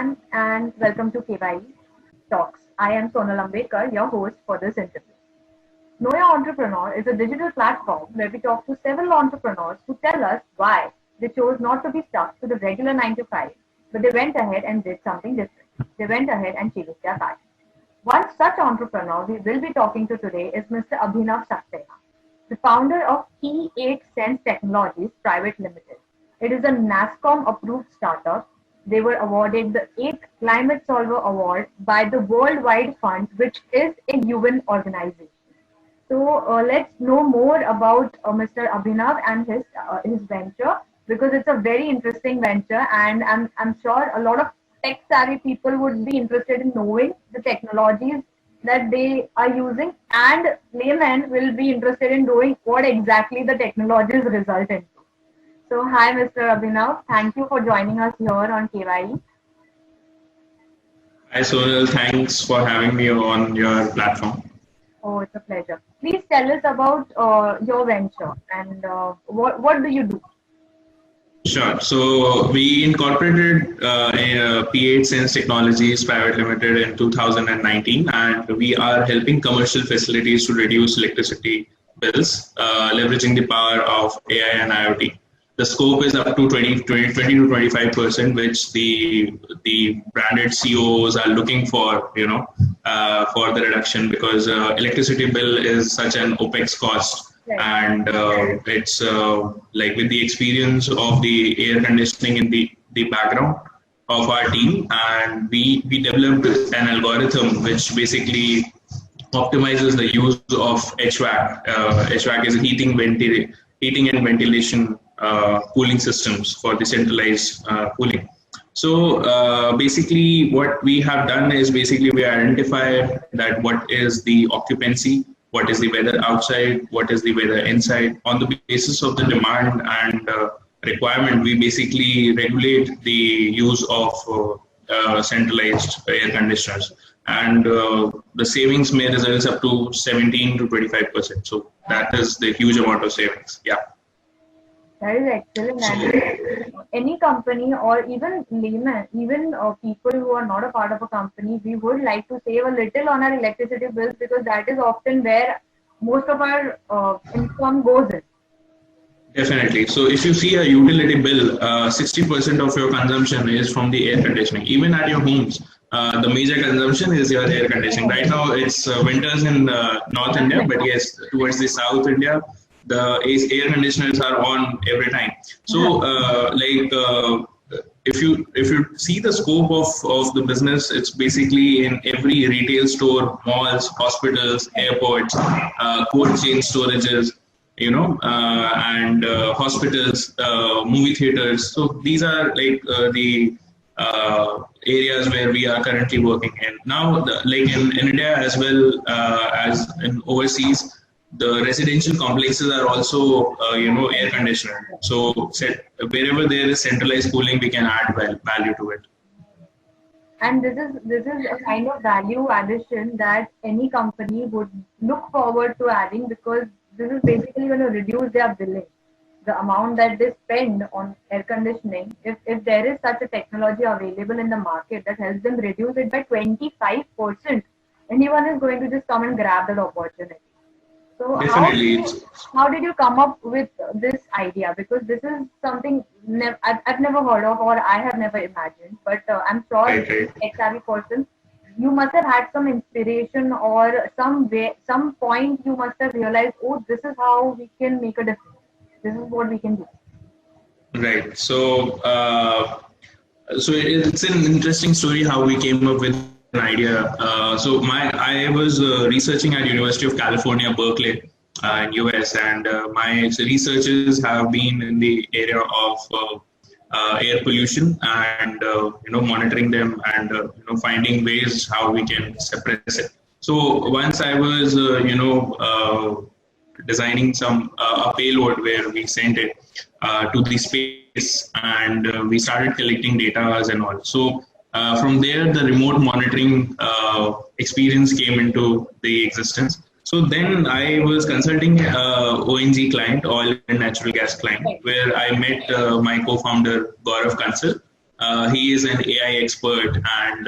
everyone, and welcome to KYETalks. I am Sonal Ambekar, your host for this interview. Know Your Entrepreneur is a digital platform where we talk to several entrepreneurs who tell us why they chose not to be stuck to the regular 9 to 5, but they went ahead and did something different. They went ahead and changed their path. One such entrepreneur we will be talking to today is Mr. Abhinav Saksena, the founder of P8SENSE Technologies Private Limited. It is a NASSCOM approved startup. They were awarded the 8th Climate Solver Award by the Worldwide Fund, which is a UN organization. So let's know more about Mr. Abhinav and his venture, because it's a very interesting venture, and I'm sure a lot of tech savvy people would be interested in knowing the technologies that they are using, and laymen will be interested in knowing what exactly the technologies result in. So, hi, Mr. Abhinav. Thank you for joining us here on KYE. Hi, Sonal. Thanks for having me on your platform. Oh, it's a pleasure. Please tell us about your venture and what do you do? Sure. So, we incorporated P8SENSE Technologies Private Limited in 2019, and we are helping commercial facilities to reduce electricity bills, leveraging the power of AI and IoT. The scope is up to 20 to 25%, which the branded CEOs are looking for, for the reduction, because electricity bill is such an OPEX cost. Right. And it's like with the experience of the air conditioning in the background of our team, and we developed an algorithm which basically optimizes the use of HVAC. HVAC is heating and ventilation cooling systems for the centralized cooling. So basically what we have done is we identify that what is the occupancy, what is the weather outside, what is the weather inside. On the basis of the demand and requirement, we basically regulate the use of centralized air conditioners. And the savings may result up to 17 to 25%. So that is the huge amount of savings. Yeah. That is excellent. And any company, or even laymen, even people who are not a part of a company, we would like to save a little on our electricity bills, because that is often where most of our income goes in. Definitely. So if you see a utility bill, 60% of your consumption is from the air conditioning. Even at your homes, the major consumption is your air conditioning. Right now, it's winters in North India, but yes, towards the South India, the air conditioners are on every time. So if you see the scope of the business, it's basically in every retail store, malls, hospitals, airports, cold chain storages, and hospitals, movie theaters. So these are like the areas where we are currently working in. Now, like in India as well as in overseas, the residential complexes are also, air conditioner. So wherever there is centralized cooling, we can add value to it. And this is a kind of value addition that any company would look forward to adding, because this is basically going to reduce their billing. The amount that they spend on air conditioning, if there is such a technology available in the market that helps them reduce it by 25%, anyone is going to just come and grab that opportunity. So how did you come up with this idea? Because this is something I've never heard of, or I have never imagined. But I'm sure as a tech-savvy person, you must have had some inspiration, or some point you must have realized, oh, this is how we can make a difference. This is what we can do. Right. So it's an interesting story how we came up with an idea. I was researching at University of California, Berkeley, in US, and my researches have been in the area of air pollution and monitoring them and finding ways how we can suppress it. So once I was designing a payload where we sent it to the space, and we started collecting data and all. So from there, the remote monitoring experience came into the existence. So then I was consulting ONG client, oil and natural gas client, where I met my co-founder Gaurav Kansal, He is an AI expert, and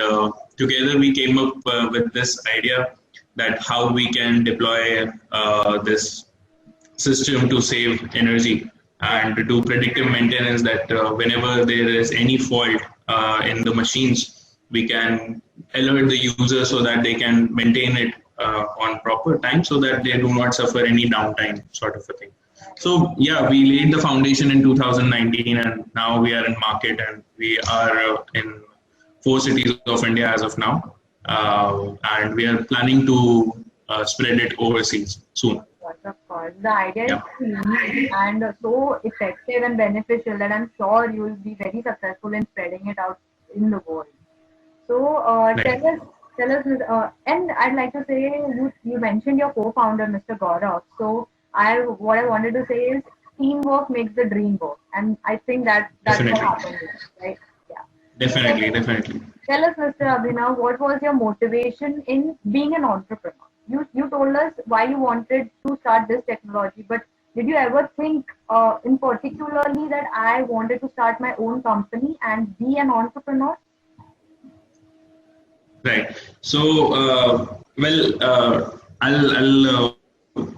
together we came up with this idea that how we can deploy this system to save energy and to do predictive maintenance, that whenever there is any fault in the machines, we can alert the user so that they can maintain it on proper time, so that they do not suffer any downtime, sort of a thing. So yeah, we laid the foundation in 2019, and now we are in market, and we are in 4 cities of India as of now, and we are planning to spread it overseas soon. Of course, the idea Yeah. is unique and so effective and beneficial that I'm sure you will be very successful in spreading it out in the world. So Right. tell us, and I'd like to say you mentioned your co-founder, Mr. Gaurav. So what I wanted to say is teamwork makes the dream work, and I think that's what Definitely. happened, here, right? Yeah. Definitely, definitely. Tell us, Mr. Abhinav, what was your motivation in being an entrepreneur? You told us why you wanted to start this technology, but did you ever think in particularly that I wanted to start my own company and be an entrepreneur? Right. So, I'll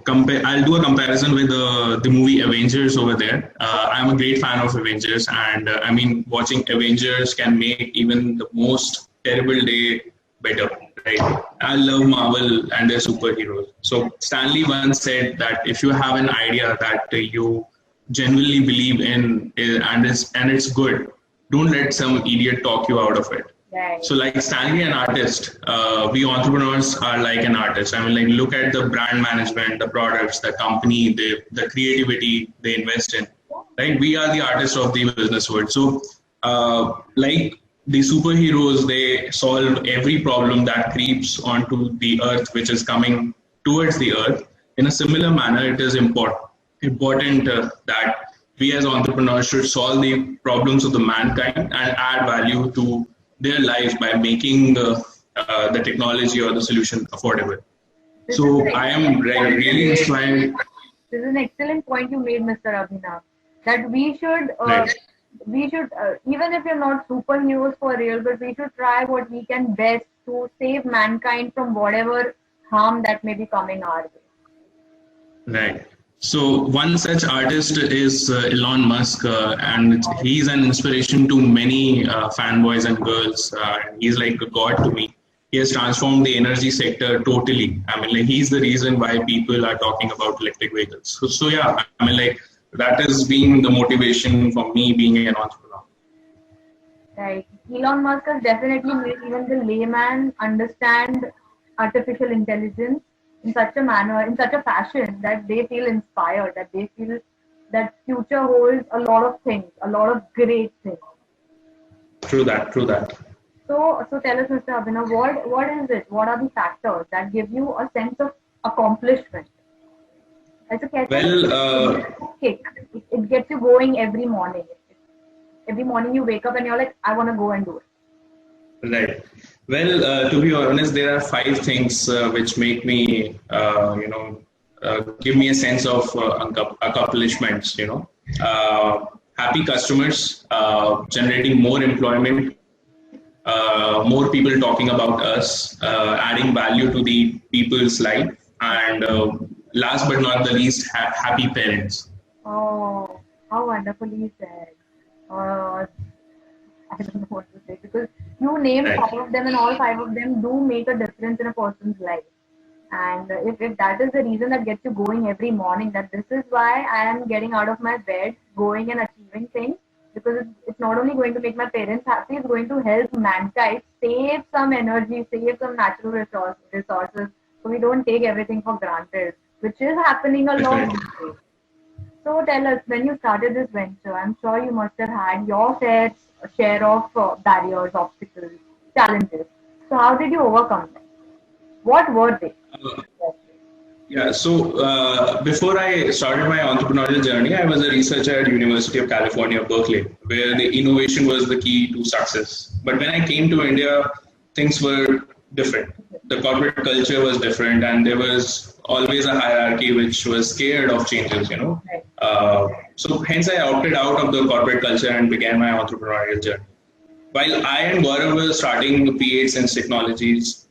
compare. I'll do a comparison with the movie Avengers over there. I'm a great fan of Avengers, and I mean, watching Avengers can make even the most terrible day better. Right. I love Marvel and their superheroes. So Stanley once said that if you have an idea that you genuinely believe in, and it's good, don't let some idiot talk you out of it. Right. So like Stanley, an artist, we entrepreneurs are like an artist. I mean, like, look at the brand management, the products, the company, the creativity they invest in, right? We are the artists of the business world. So like the superheroes, they solve every problem that creeps onto the earth, which is coming towards the earth. In a similar manner, it is important that we as entrepreneurs should solve the problems of the mankind and add value to their lives by making the technology or the solution affordable. This So is I am really inspired. This is an excellent point you made, Mr. Abhinav, that Right. we should even if you're not superheroes for real, but we should try what we can best to save mankind from whatever harm that may be coming our way. Right. So one such artist is Elon Musk, and he's an inspiration to many fanboys and girls. He's like a god to me. He has transformed the energy sector totally. I mean, like, he's the reason why people are talking about electric vehicles. So yeah, I mean, like, that has been the motivation for me being an entrepreneur. Right. Elon Musk has definitely made even the layman understand artificial intelligence in such a manner, in such a fashion that they feel inspired, that they feel that future holds a lot of things, a lot of great things. True that. True that. So tell us, Mr. Abhinav, what is it? What are the factors that give you a sense of accomplishment? As a Well, kick, it gets you going every morning. Every morning you wake up and you're like, I want to go and do it. right. Well, to be honest, there are 5 things which make me, give me a sense of accomplishments. Happy customers, generating more employment, more people talking about us, adding value to the people's life, and last but not the least, happy parents. Oh, how wonderfully said. I don't know what to say because you named Right. 5 of them, and all 5 of them do make a difference in a person's life. And if that is the reason that gets you going every morning, that this is why I am getting out of my bed, going and achieving things, because it's not only going to make my parents happy, it's going to help mankind save some energy, save some natural resources, so we don't take everything for granted, which is happening a lot Definitely. these days. So tell us, when you started this venture, I'm sure you must have had your share of barriers, obstacles, challenges. So how did you overcome them? What were they? Yeah, so before I started my entrepreneurial journey, I was a researcher at University of California, Berkeley, where the innovation was the key to success. But when I came to India, things were different. The corporate culture was different, and there was always a hierarchy which was scared of changes, Right. So hence I opted out of the corporate culture and began my entrepreneurial journey. while I and Gaurav were starting P8SENSE Technologies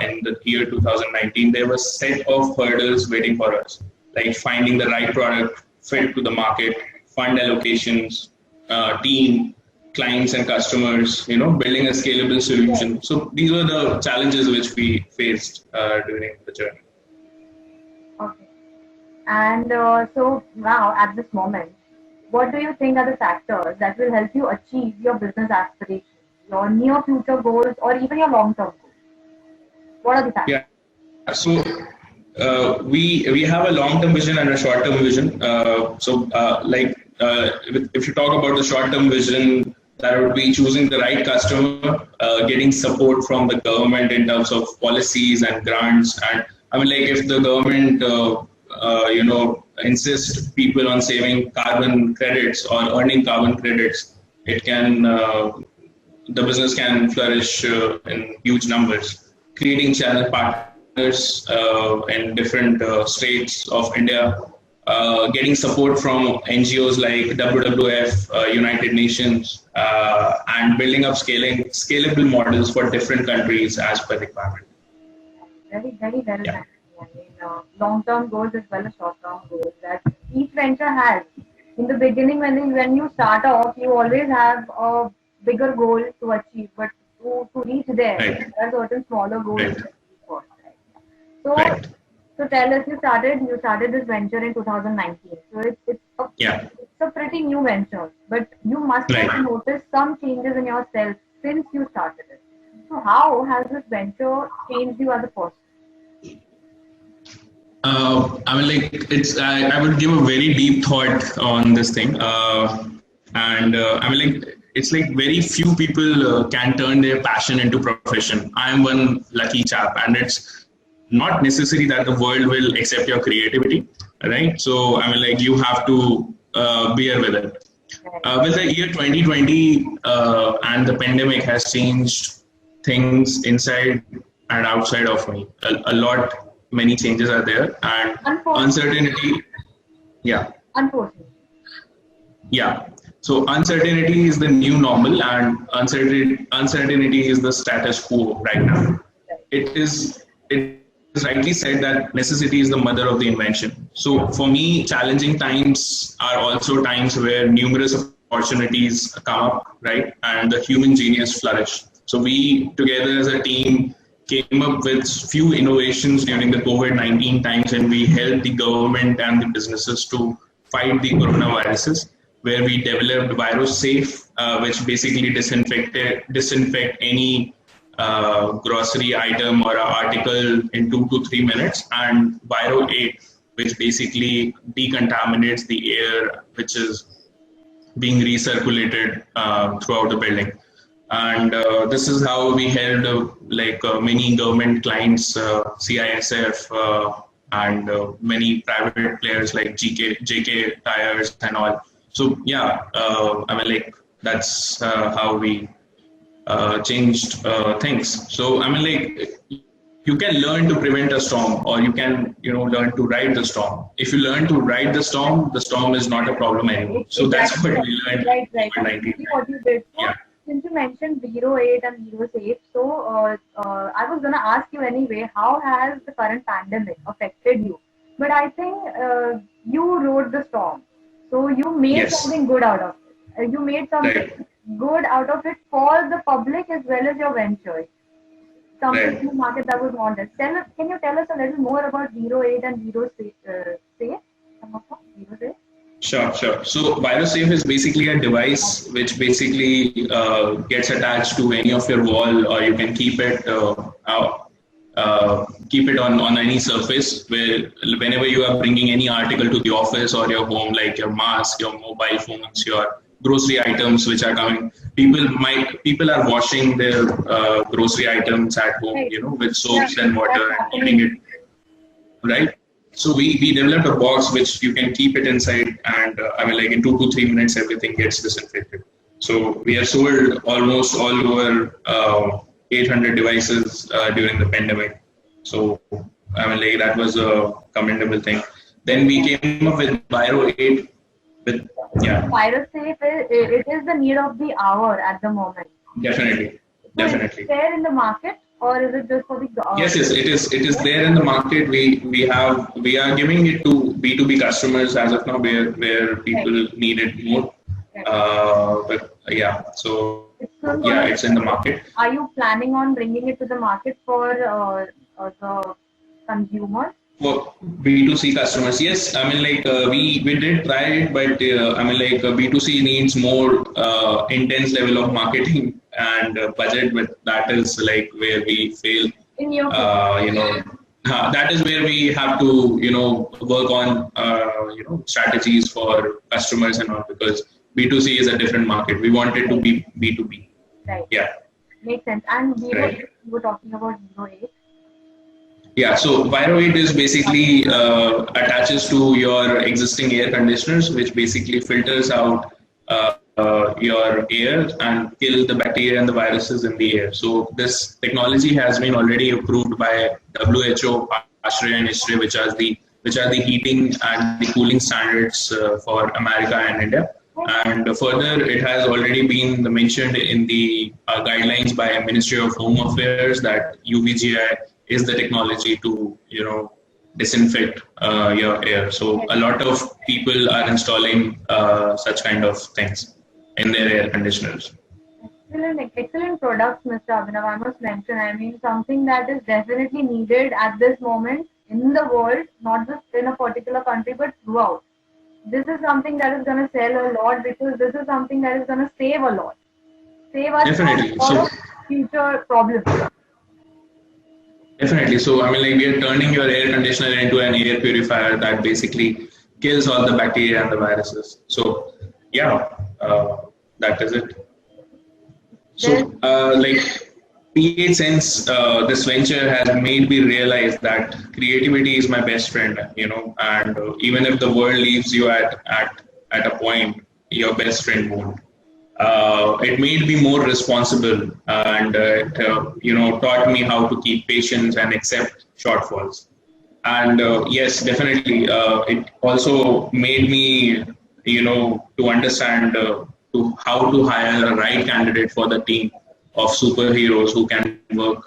in the year 2019, there was a set of hurdles waiting for us, like finding the right product fit to the market, fund allocations, team, clients and customers, building a scalable solution. So these were the challenges which we faced during the journey. Okay. And so now at this moment, what do you think are the factors that will help you achieve your business aspirations, your near future goals, or even your long term goals? What are the factors? Yeah. So we have a long term vision and a short term vision. If you talk about the short term vision, that would be choosing the right customer, getting support from the government in terms of policies and grants. And I mean, like if the government, insists people on saving carbon credits or earning carbon credits, it can, the business can flourish in huge numbers. Creating channel partners in different states of India, getting support from NGOs like WWF, United Nations, and building up scalable models for different countries as per requirement. Very, very well done. I mean, long-term goals as well as short-term goals that each venture has. In the beginning, when you start off, you always have a bigger goal to achieve, but to reach there, Right. there are certain smaller goals Right. to achieve first. Right? So, Right. so tell us, you started this venture in 2019. So it's a pretty new venture, but you must Right. have noticed some changes in yourself since you started it. So how has this venture changed you as a person? I mean, like I would give a very deep thought on this thing, I mean, like it's like very few people can turn their passion into profession. I am one lucky chap, and it's not necessary that the world will accept your creativity, right? So I mean, like you have to bear with it. With the year 2020 and the pandemic has changed things inside and outside of me. A lot, many changes are there, and uncertainty. Yeah. Unfortunately. Yeah. So uncertainty is the new normal, and uncertainty is the status quo right now. It is rightly said that necessity is the mother of the invention. So for me, challenging times are also times where numerous opportunities come up, right? And the human genius flourish. So we together as a team came up with few innovations during the COVID-19 times, and we helped the government and the businesses to fight the coronaviruses, where we developed Viro Safe, which basically disinfect any grocery item or article in 2 to 3 minutes, and Viro 8, which basically decontaminates the air which is being recirculated throughout the building. And this is how we helped many government clients, CISF, and many private players like JK Tires and all. So yeah, I mean, like that's how we changed things. So I mean, like you can learn to prevent a storm, or you can learn to ride the storm. If you learn to ride the storm is not a problem anymore. So that's what we learned. Right. What you did. So, yeah. Since you mentioned Viro 8 and Viro Safe, so I was gonna ask you anyway, how has the current pandemic affected you? But I think you rode the storm. So you made something good out of it. You made something good out of it for the public as well as your venture. Something in the market that was wanted. Can you tell us a little more about Viro 8 and Viro Safe? Viro Safe? Sure. So Viro Safe is basically a device which basically gets attached to any of your wall, or you can keep it on any surface, where whenever you are bringing any article to the office or your home, like your mask, your mobile phones, your grocery items which are coming, people are washing their grocery items at home, with soaps and water and keeping it right. So we developed a box which you can keep it inside, and I mean, like in 2 to 3 minutes everything gets disinfected. So we have sold almost all over 800 devices during the pandemic. So I mean, like that was a commendable thing. Then we came up with Viro 8. Viro Safe, it is the need of the hour at the moment. Definitely, So is it definitely. there in the market, or is it just for the Yes, yes, it is. It is there in the market. We are giving it to B2B customers as of now, where right, people need it more. right. But yeah, so It's yeah, soon it's gonna in be the market. Are you planning on bringing it to the market for the consumers? For B2C customers, yes. I mean, like we did try it, but I mean, like B2C needs more intense level of marketing and budget. But that is like where we fail. In your case, You know, that is where we have to work on strategies for customers and all, because B2C is a different market. We want it to right, be B2B. right. Yeah, Makes sense. And Viro, right. you were talking about Viro 8. Yeah, so Viro 8 is basically attaches to your existing air conditioners, which basically filters out your air and kill the bacteria and the viruses in the air. So this technology has been already approved by WHO, ASHRAE and ISHRAE, which are the heating and the cooling standards for America and India. And further, it has already been mentioned in the guidelines by Ministry of Home Affairs that UVGI is the technology to disinfect your air. So a lot of people are installing such kind of things in their air conditioners. Excellent products, Mr. Abhinav. I must mention, I mean, something that is definitely needed at this moment in the world, not just in a particular country, but throughout. This is something that is going to sell a lot, because this is something that is going to save a lot. Save us from Definitely. a lot So of future problems. definitely. So I mean, like we are turning your air conditioner into an air purifier that basically kills all the bacteria and the viruses. So yeah, that is it. There's, So, like P8SENSE, this venture has made me realize that creativity is my best friend, and even if the world leaves you at a point, your best friend won't. It made me more responsible, and it taught me how to keep patience and accept shortfalls. And yes, definitely, it also made me, to understand to how to hire a right candidate for the team of superheroes who can work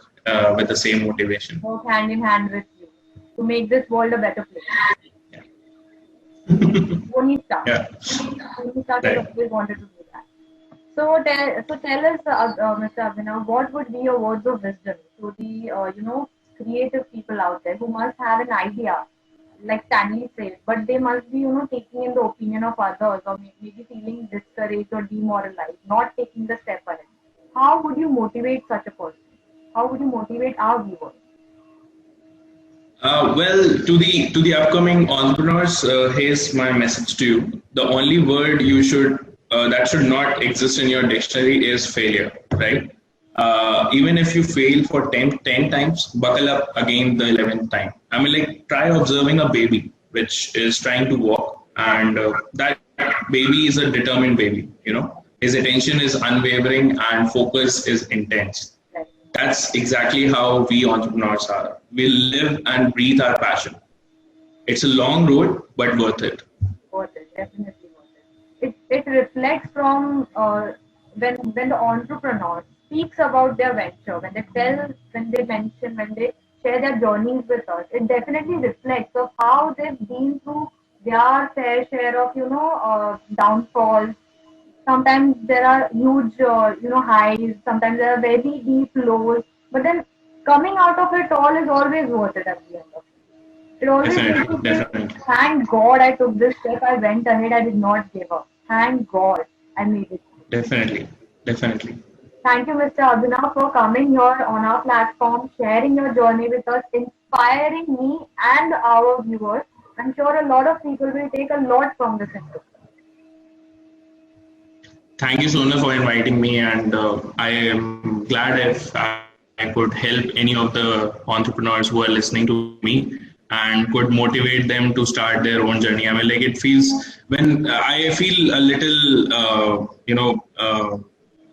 with the same motivation. work hand in hand with you to make this world a better place. Tony Stark. Yeah, Tony Stark has right. always wanted to do that. So tell us, Mr. Abhinav, what would be your words of wisdom to the creative people out there who must have an idea, like Stanley said, but they must be taking in the opinion of others, or maybe feeling discouraged or demoralized, not taking the step ahead. How would you motivate such a person? How would you motivate our viewers? Well, to the upcoming entrepreneurs, here's my message to you. The only word you should that should not exist in your dictionary is failure, right? Even if you fail for 10 times, buckle up again the 11th time. I mean, like, try observing a baby which is trying to walk, and that baby is a determined baby. His attention is unwavering and focus is intense. Right. That's exactly how we entrepreneurs are. We live and breathe our passion. It's a long road, but worth it. Worth it, definitely worth it. It reflects from when the entrepreneur speaks about their venture, when they share their journeys with us. It definitely reflects of how they've been through their fair share of downfalls. Sometimes there are huge highs. Sometimes there are very deep lows. But then coming out of it all is always worth it at the end of it. It always makes Definitely, you think, definitely, thank God I took this step. I went ahead. I did not give up. Thank God I made it. definitely, definitely. Thank you, Mr. Abhinav, for coming here on our platform, sharing your journey with us, inspiring me and our viewers. I'm sure a lot of people will take a lot from this interview. Thank you, Sona, for inviting me, and I am glad if I could help any of the entrepreneurs who are listening to me and could motivate them to start their own journey. I mean, like, it feels when I feel a little,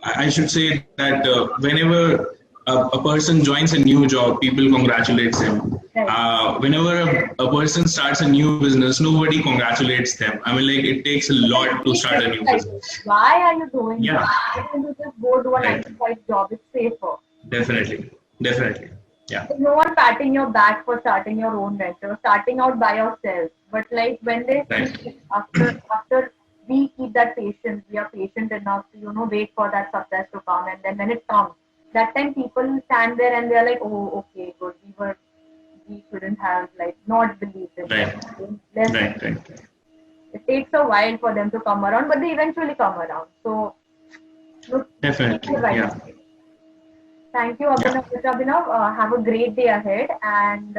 I should say that whenever a person joins a new job, people congratulate him. Right. Whenever a person starts a new business, nobody congratulates them. I mean, like, it takes a lot to start a new business. Why are you doing this? Yeah, Why can't you just go do a 9 right. to 5 job? It's safer. Definitely. Definitely. Yeah. There's no one patting your back for starting your own venture, starting out by yourself. But like when they see Right. it, after we keep that patience, we are patient enough to wait for that success to come, and then when it comes, that time people stand there and they're like, oh, okay, good, we couldn't have like not believed in them. Right. Let's Right. Right. It takes a while for them to come around, but they eventually come around. So look, Definitely. right. Yeah. Thank you, Yeah. Abhinav. Abhinav, have a great day ahead, and